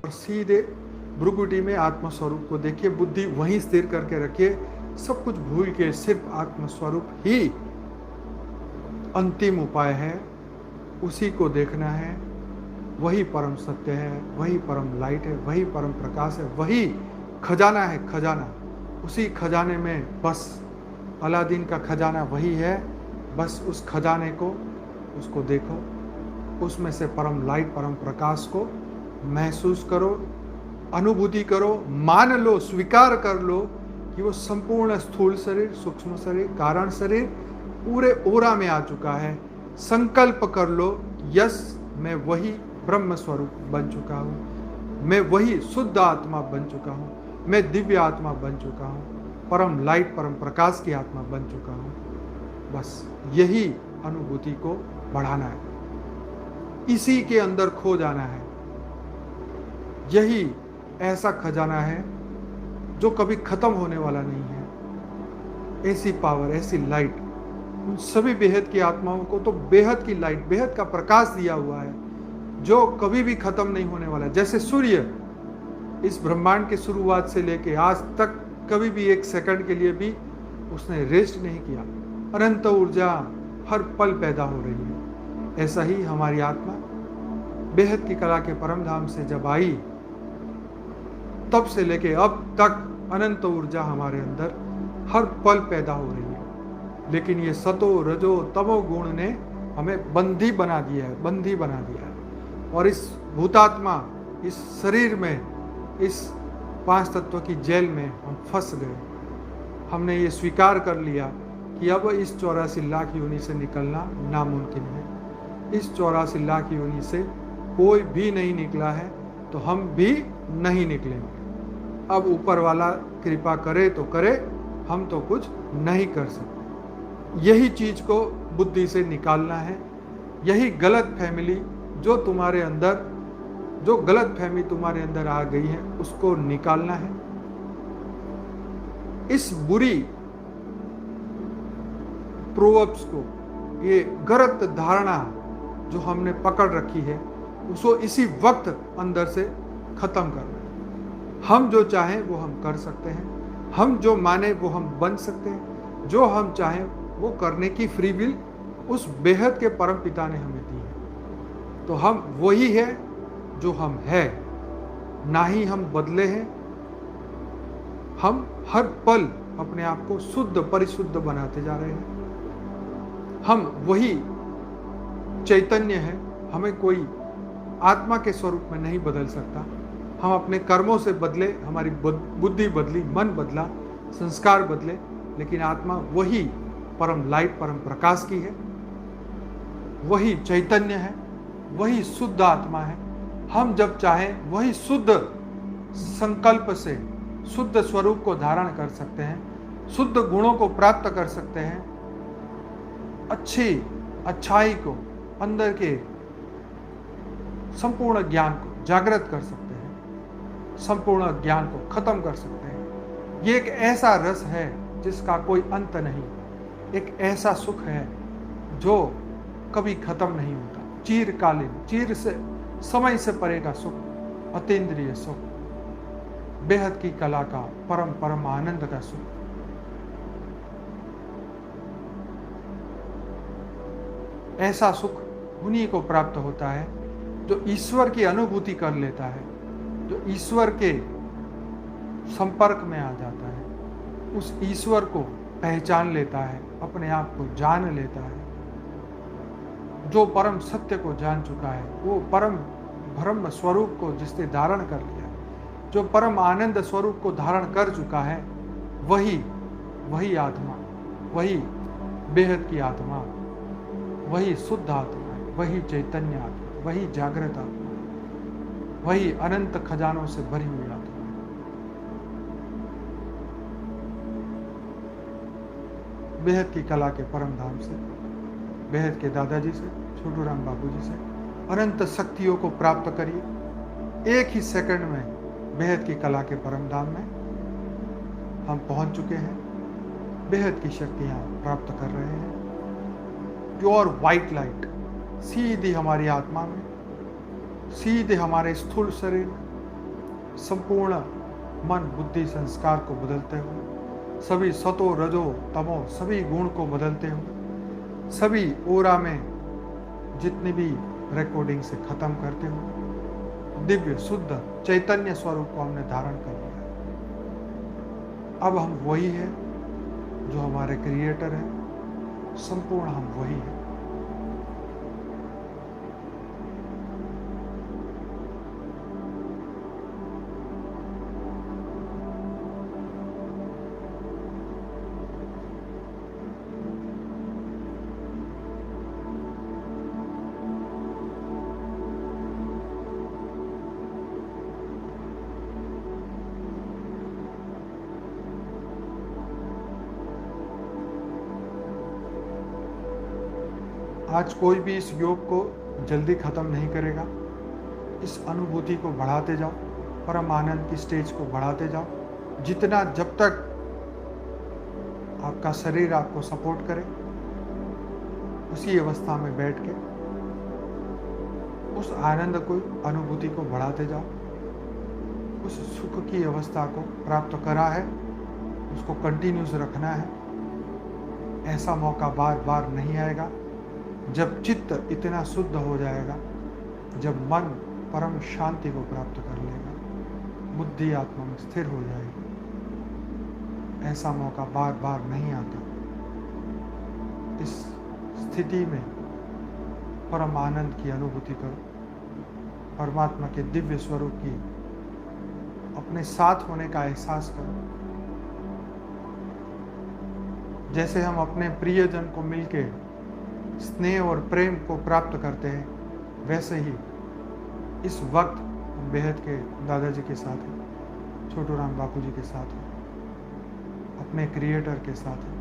और सीधे भ्रुकुटी में आत्म स्वरूप को देखिए, बुद्धि वहीं स्थिर करके रखिए, सब कुछ भूल के सिर्फ आत्म स्वरूप ही अंतिम उपाय है, उसी को देखना है। वही परम सत्य है, वही परम लाइट है, वही परम प्रकाश है, वही खजाना है, खजाना। उसी खजाने में बस अलादीन का खजाना वही है, बस उस खजाने को, उसको देखो, उसमें से परम लाइट, परम प्रकाश को महसूस करो, अनुभूति करो, मान लो, स्वीकार कर लो कि वो संपूर्ण स्थूल शरीर, सूक्ष्म शरीर, कारण शरीर पूरे ओरा में आ चुका है। संकल्प कर लो, यस मैं वही ब्रह्म स्वरूप बन चुका हूँ, मैं वही शुद्ध आत्मा बन चुका हूँ, मैं दिव्य आत्मा बन चुका हूँ, परम लाइट, परम प्रकाश की आत्मा बन चुका हूँ। बस यही अनुभूति को बढ़ाना है, इसी के अंदर खो जाना है। यही ऐसा खजाना है जो कभी खत्म होने वाला नहीं है। ऐसी पावर, ऐसी लाइट उन सभी बेहद की आत्माओं को तो बेहद की लाइट, बेहद का प्रकाश दिया हुआ है जो कभी भी खत्म नहीं होने वाला। जैसे सूर्य इस ब्रह्मांड के शुरुआत से लेके आज तक कभी भी एक सेकंड के लिए भी उसने रेस्ट नहीं किया, अनंत ऊर्जा हर पल पैदा हो रही है। ऐसा ही हमारी आत्मा बेहद की कला के परम धाम से जब आई, तब से लेके अब तक अनंत ऊर्जा हमारे अंदर हर पल पैदा हो रही है। लेकिन ये सतो रजो तमो गुण ने हमें बंदी बना दिया है, बंदी बना दिया है। और इस भूतात्मा, इस शरीर में, इस 5 तत्वों की जेल में हम फंस गए। हमने ये स्वीकार कर लिया कि अब इस 84 लाख योनि से निकलना नामुमकिन है। इस 84 लाख योनि से कोई भी नहीं निकला है, तो हम भी नहीं निकलेंगे। अब ऊपर वाला कृपा करे तो करे, हम तो कुछ नहीं कर सकते। यही चीज को बुद्धि से निकालना है। यही गलत फैमिली जो तुम्हारे अंदर, जो गलत फहमी तुम्हारे अंदर आ गई है, उसको निकालना है। इस बुरी प्रोवर्ब्स को, ये गलत धारणा जो हमने पकड़ रखी है, उसको इसी वक्त अंदर से खत्म करना है। हम जो चाहें वो हम कर सकते हैं, हम जो माने वो हम बन सकते हैं, जो हम चाहें वो करने की फ्री विल उस बेहद के परम पिता ने हमें दी है। तो हम वही है जो हम है, ना ही हम बदले हैं। हम हर पल अपने आप को शुद्ध, परिशुद्ध बनाते जा रहे हैं। हम वही चैतन्य है, हमें कोई आत्मा के स्वरूप में नहीं बदल सकता। हम अपने कर्मों से बदले, हमारी बुद्धि बदली, मन बदला, संस्कार बदले, लेकिन आत्मा वही परम लाइट, परम प्रकाश की है, वही चैतन्य है, वही शुद्ध आत्मा है। हम जब चाहें वही शुद्ध संकल्प से शुद्ध स्वरूप को धारण कर सकते हैं, शुद्ध गुणों को प्राप्त कर सकते हैं, अच्छी अच्छाई को, अंदर के संपूर्ण ज्ञान को जागृत कर सकते हैं, संपूर्ण ज्ञान को खत्म कर सकते हैं। ये एक ऐसा रस है जिसका कोई अंत नहीं, एक ऐसा सुख है जो कभी खत्म नहीं होता, चिरकालीन, चिर से समय से परे का सुख, अतीन्द्रिय सुख, बेहद की कला का परम परम आनंद का सुख। ऐसा सुख उन्हीं को प्राप्त होता है जो ईश्वर की अनुभूति कर लेता है, जो ईश्वर के संपर्क में आ जाता है, उस ईश्वर को पहचान लेता है, अपने आप को जान लेता है। जो परम सत्य को जान चुका है, वो परम ब्रह्म स्वरूप को जिसने धारण कर लिया, जो परम आनंद स्वरूप को धारण कर चुका है, वही आत्मा, वही बेहद की आत्मा, वही शुद्ध आत्मा है, वही चैतन्य आत्मा, वही जागृत आत्मा, वही अनंत खजानों से भरी हुई आत्मा। बेहद की कला के परम धाम से, बेहद के दादाजी से, छोटू राम बाबू जी से अनंत शक्तियों को प्राप्त करिए। एक ही सेकंड में बेहद की कला के परम धाम में हम पहुंच चुके हैं, बेहद की शक्तियां प्राप्त कर रहे हैं। प्योर वाइट लाइट सीधी हमारी आत्मा में, सीधे हमारे स्थूल शरीर में, संपूर्ण मन बुद्धि संस्कार को बदलते हुए, सभी सतो रजो तमो सभी गुण को बदलते हुए, सभी ओरा में जितनी भी रिकॉर्डिंग से खत्म करते हुए दिव्य शुद्ध चैतन्य स्वरूप को हमने धारण कर लिया। अब हम वही है जो हमारे क्रिएटर है, संपूर्ण हम वही है। आज कोई भी इस योग को जल्दी खत्म नहीं करेगा। इस अनुभूति को बढ़ाते जाओ, परम आनंद की स्टेज को बढ़ाते जाओ, जितना जब तक आपका शरीर आपको सपोर्ट करे, उसी अवस्था में बैठ के उस आनंद को अनुभूति को बढ़ाते जाओ। उस सुख की अवस्था को प्राप्त करा है, उसको कंटिन्यूस रखना है। ऐसा मौका बार बार नहीं आएगा। जब चित्त इतना शुद्ध हो जाएगा, जब मन परम शांति को प्राप्त कर लेगा, बुद्धि आत्मा में स्थिर हो जाएगी, ऐसा मौका बार बार नहीं आता। इस स्थिति में परम आनंद की अनुभूति करो, परमात्मा के दिव्य स्वरूप की अपने साथ होने का एहसास करो। जैसे हम अपने प्रियजन को मिलके स्नेह और प्रेम को प्राप्त करते हैं, वैसे ही इस वक्त हम बेहद के दादाजी के साथ हैं, छोटू राम बापू जी के साथ हैं, अपने क्रिएटर के साथ हैं।